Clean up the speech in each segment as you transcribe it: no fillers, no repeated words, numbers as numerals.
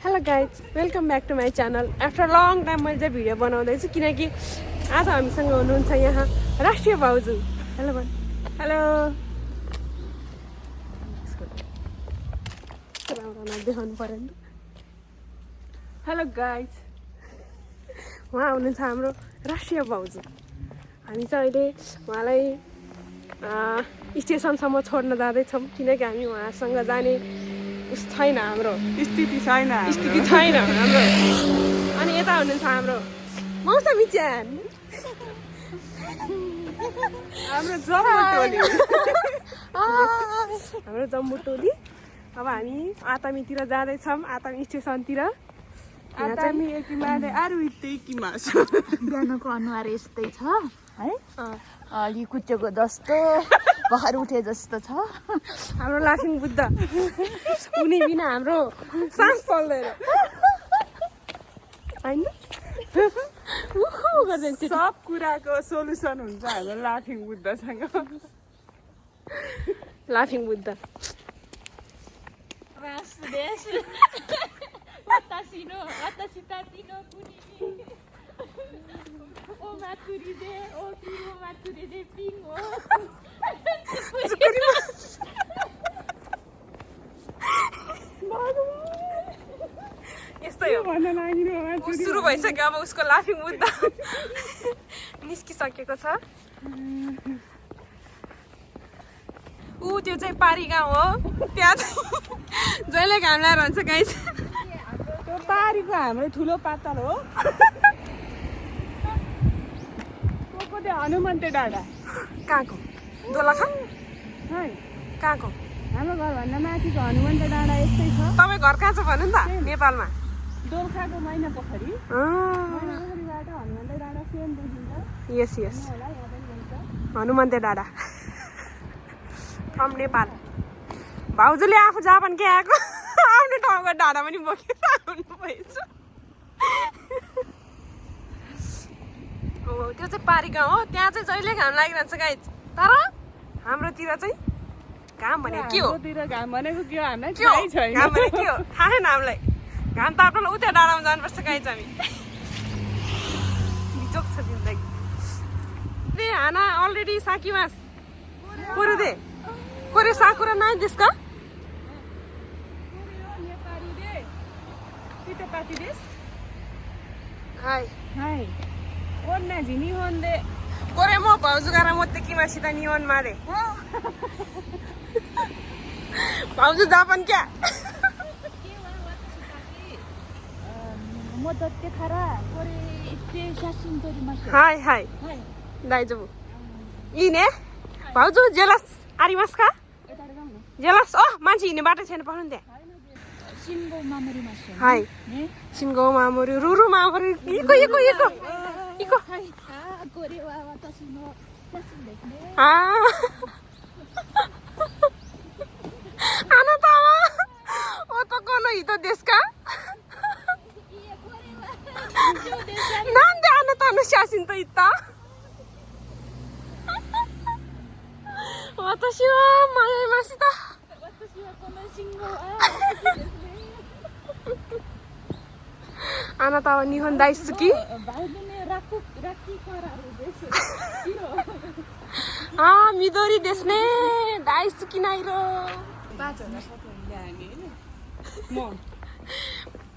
hello guys welcome back to my channel after long time मैले चाहिँ video बनाउँदैछु किनकि आज हामीसँग हुनुहुन्छ यहाँ राष्ट्रिय भाउजू हेलो भन हेलो देखाउनु पऱ्यो नि हेलो गाइज उहाँ हुनुहुन्छ हाम्रो राष्ट्रिय भाउजू हामी चाहिँ अहिले उहाँलाई स्टेसनसम्म छोड्न जाँदैछौँ किनकि हामी उहाँसँग जाने छैन हाम्रो स्थिति छैन हाम्रो अनि यता हुनुहुन्छ हाम्रो मौसमी च्यान हाम्रो जम्मू टोली हाम्रो जम्मू टोली अब हामी आतामीतिर जाँदैछौँ आतामी स्टेसनतिर आतामी एकीमाले अरू इत्तेकीमा बिहानको अनुहार यस्तै छ है अलि कुचेको जस्तो भर उठे जस्तो छ हाम्रो लाफिङ बुद्ध उनी बिना हाम्रो सास चल्दैन हैन सब कुराको सोलुसन हुन्छ हाम्रो लाफिङ बुद्धसँग लाफिङ बुद्ध यस्तै हो सुरु भइसक्यो अब उसको लाफिङ बुद्ध निस्किसकेको छ ऊ त्यो चाहिँ पारी गाउँ हो त्यहाँ जहिले घाम लगाएर हुन्छ गाइस त्यो पारीको हाम्रो ठुलो पातल हो त्यो हनुमन्ते डाँडा कहाँको दोलखा है कहाँको हाम्रो घरभन्दा माथिको हनुमन्ते डाँडा यस्तै छ तपाईँ घर कहाँ छ भन्नु नि त नेपालमा दोलखाको मैना पोखरी पोखरीबाट हनुमन्ते डाँडा सेम देखिन्छ यस यस होला यहाँ पनि हुन्छ हनुमन्ते डाँडा फ्रम नेपाल भाउजूले आफू जापान के आएको आफ्नो ठाउँको डाँडा पनि बोकेर आउनु भएछ त्यो चाहिँ पारी गाउँ हो त्यहाँ चाहिँ जहिले घाम लागिरहन्छ गाइज तर हाम्रोतिर चाहिँ घाम भनेको के हो हाम्रोतिर घाम भनेको के हो हामीलाई के हो थाहै छैन घाम भनेको के हो थाहा छैन हामीलाई घाम ताप्नलाई उता डाँडामा जानुपर्छ गाइज हामी बिचोक छ जिन्दगी दे हाना अलरेडी साकिमास कोरे दे कोरे साकुरा नाइ देशका हाय हाय ओन्ना झिनी होन्दे कोरे म भाउजू गारा मोत्ते किमासिता निवन मारे भाउजू जापान क्या मोदत्ते खारा कोरे इत्ते शासिन तोरी मासु हाय हाय दाइजोबु इने भाउजू जेलस आरिमास का जेलस मान्छे हिँड्ने बाटो छैन पाउनु नि त्यहाँ सिन्गो मामरी मासु हाय सिन्गो मामुरी रुरु मामुरी इको इको इको इको कोरे वा वातासी नो शासिन देख्ने आना तावा ओ त कोनो हितो देशका नांदे आना तानु शासिन त इत्ता वातासी वा माया मासिता वातासी वा कोनो सिन्गो आना तावा निहन दाइसुकी भाउजूले राखी खराहरू देश मिदोरी देशने दाइसुकी नाइरो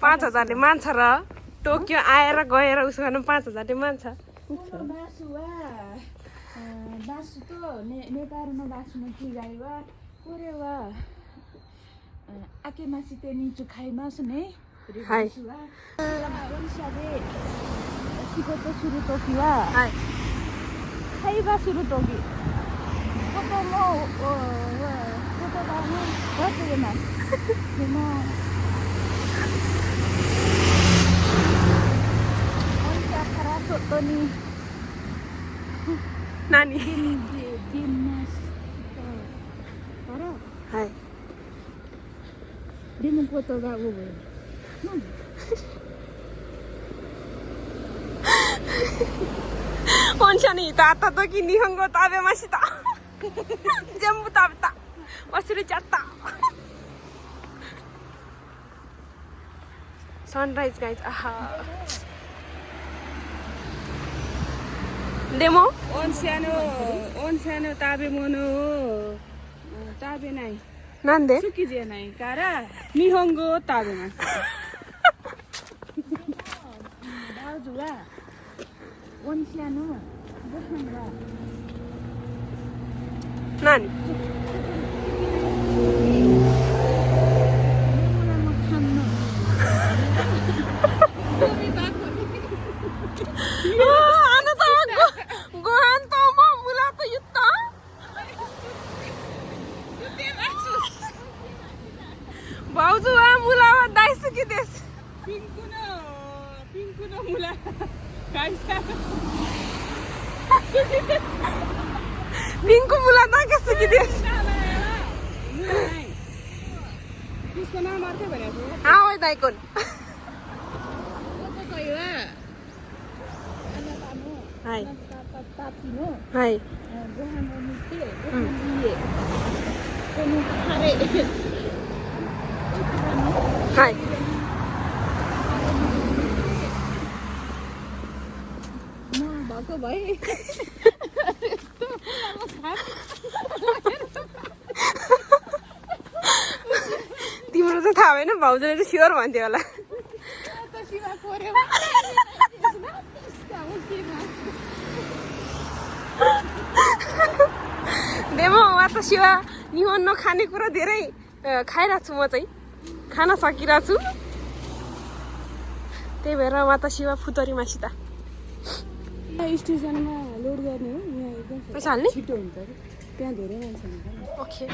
5,000ले मान्छ र टोकियो आएर गएर उसो गर्नु 5,000ले मान्छ बासु वा बासु त नेपालमा बासुमा कि गाई वा कोरे वा आके मासी ते निचु खाइ मासु ने हाय ओरिसाले सिकोतो सुरु टोकी वा हाय खाइबा सुरु टोकी कोतो मो कोतो बानु बसेको मा म ओरिसा खरा सोतोनी नानी दिनस हाय दिनु कोतो गा उ onshani tata to ki nihongo tabemashita zenbu tabeta wasurechatta sunrise guys आहा डेमो ओन सानो ताबे मोनो ताबे नाइ नान्दे सुकिजे नाइ कारा निहोंगो ताबे मा दाजुवा ओन्स्यानो बस्नुवा नानी भाउजू मुलावा दाइसुकी देश पिंकु न मुला काइसा पिंकु मुला ना के सुकी देश त्यसको नाम अर्कै भनेको हाँ ओइ दाइकोन हाय हाय हाय भएको भए तिम्रो चाहिँ थाहा भएन भाउजूले चाहिँ स्योर भन्थ्यो होला डेमो वातासिवा निहोन खानेकुरा धेरै खाइरहेको छु म चाहिँ खान सकिरहेको छु त्यही भएर वातासिवा फुतरी मासिता स्टेसनमा लोड गर्ने हो यहाँ एकदम पैसा हाल्ने छिटो हुन्छ कि त्यहाँ धेरै मान्छे हुन्छ ओके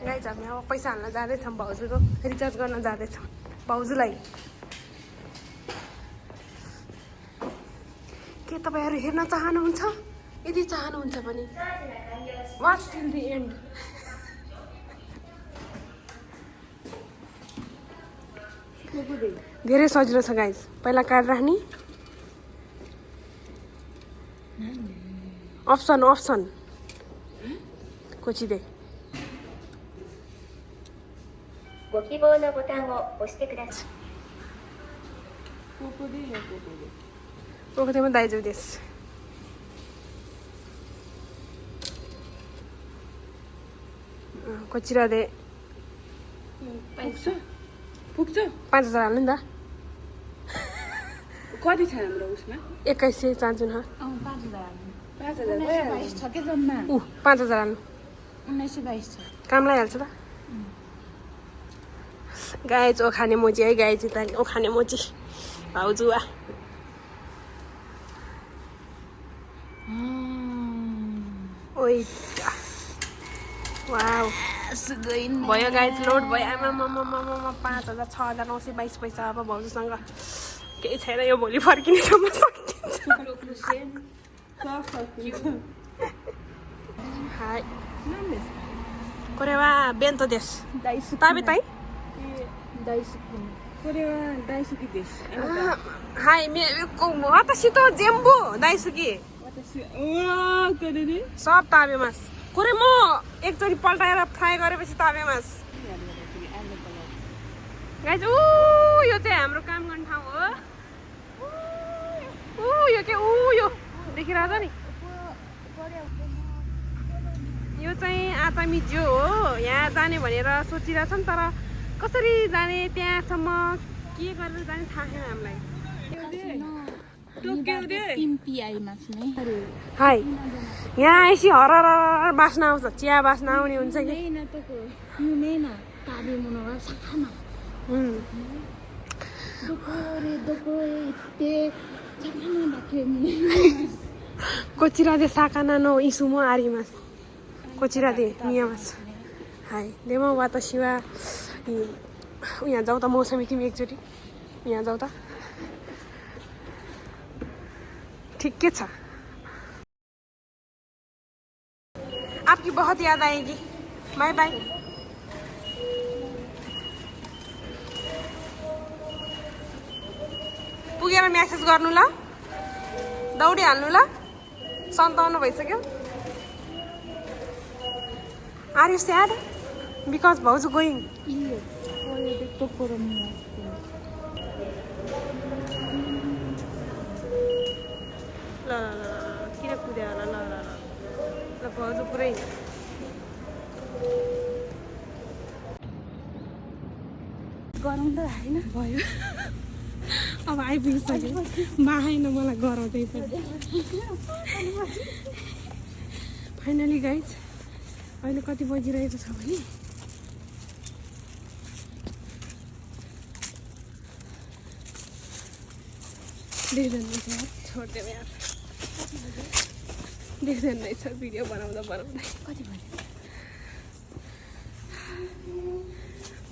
गाइज हामी अब पैसा हाल्न जाँदैछौँ भाउजूको रिचार्ज गर्न जाँदैछौँ भाउजूलाई के तपाईँहरू हेर्न चाहनुहुन्छ यदि चाहनुहुन्छ भने वाच टिल दि एन्ड धेरै सजिलो छ गाइज पहिला कार्ड राख्ने अप्सन कोचिदे ご希望のボタンを押してください。ここでよここでここでも大丈夫です。こちらで पुग्छ 5000 हाल्नु नि त कति छ हाम्रो उसमा 2100 चाहन्छु न 5000 1922 छ के जम्मा 5000 हाल्नु 1922 छ काम लागिहाल्छ त गाइज ओखाने मोची है गाइज त ओखाने मोची भाउजुवा ओइ वाउ भयो गाइज लोड भयो आमा 5000 6922 पैसा अब भाउजूसँग केही छैन यो भोलि फर्किनेसम्म सकिन्छ हाई कोरेवा बेन्तो देश ताबे ताई これは大好きです。はい私と全部大好き私うわーこれね सब ताबेमास कोरे म एकचोटि पल्टाएर फ्राई गरेपछि ताबेमास गाइज यो चाहिँ हाम्रो काम गर्ने ठाउँ हो यो के यो देखिरहेछ नि यो चाहिँ आतामिज्यो हो यहाँ जाने भनेर सोचिरहेछन् तर कसरी जाने त्यहाँसम्म के गरेर जाने थाहा छैन हामीलाई हाई यहाँ आएपछि हरर बास्ना आउँछ चिया बास्ना आउने हुन्छ कि कोचिरा दे साकाना नो इसुमो आरिमास कोचिरा दे मियामास हाई देमा वातासिवा यहाँ जाऊ त मौसमी तिमी एकचोटि यहाँ जाऊ त ठिकै छ आपकी बहुत याद आएगी बाय बाय पुगेर म्यासेज गर्नु ल दौडिहाल्नु ल 57 भइसक्यो आर यु स्याड बिकज भाउजू गोइङ पुरै गरौँ त होइन भयो अब आइपुगिसक्यो बाहेन मलाई गराउँदै पनि फाइनली गाइज अहिले कति बजिरहेको छ भने देख्दैन रहेछ यार छोडिदियो यार देख्दैन रहेछ भिडियो बनाउँदा कति भयो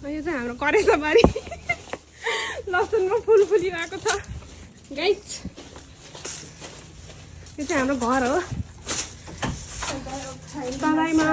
यो चाहिँ हाम्रो करेसाबारी लसुनमा फुल फुलिरहेको छ गाइज यो चाहिँ हाम्रो घर हो तराईमा